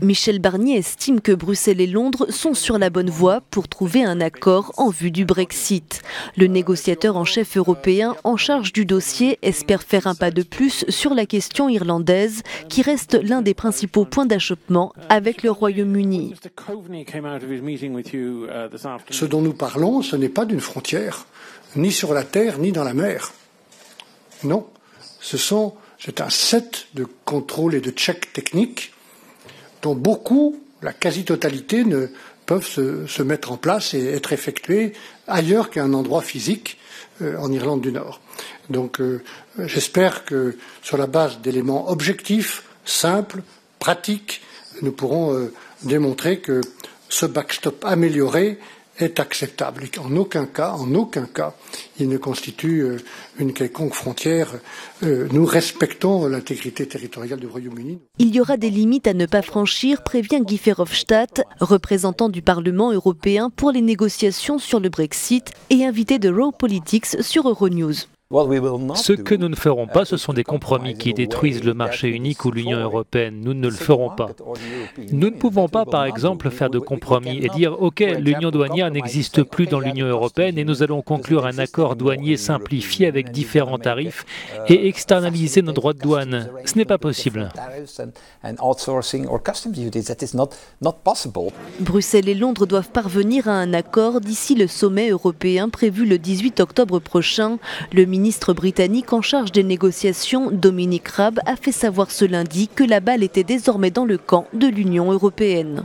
Michel Barnier estime que Bruxelles et Londres sont sur la bonne voie pour trouver un accord en vue du Brexit. Le négociateur en chef européen en charge du dossier espère faire un pas de plus sur la question irlandaise, qui reste l'un des principaux points d'achoppement avec le Royaume-Uni. Ce dont nous parlons, ce n'est pas d'une frontière, ni sur la terre, ni dans la mer. Non, c'est un set de contrôles et de checks techniques dont beaucoup, la quasi-totalité, ne peuvent se mettre en place et être effectués ailleurs qu'à un endroit physique en Irlande du Nord. Donc j'espère que sur la base d'éléments objectifs, simples, pratiques, nous pourrons démontrer que ce backstop amélioré est acceptable et qu'en aucun cas, il ne constitue une quelconque frontière. Nous respectons l'intégrité territoriale du Royaume-Uni. Il y aura des limites à ne pas franchir, prévient Guy Verhofstadt, représentant du Parlement européen pour les négociations sur le Brexit et invité de Raw Politics sur Euronews. Ce que nous ne ferons pas, ce sont des compromis qui détruisent le marché unique ou l'Union européenne. Nous ne le ferons pas. Nous ne pouvons pas, par exemple, faire de compromis et dire « Ok, l'union douanière n'existe plus dans l'Union européenne et nous allons conclure un accord douanier simplifié avec différents tarifs et externaliser nos droits de douane. » Ce n'est pas possible. Bruxelles et Londres doivent parvenir à un accord d'ici le sommet européen prévu le 18 octobre prochain. Le ministre britannique en charge des négociations, Dominic Raab, a fait savoir ce lundi que la balle était désormais dans le camp de l'Union européenne.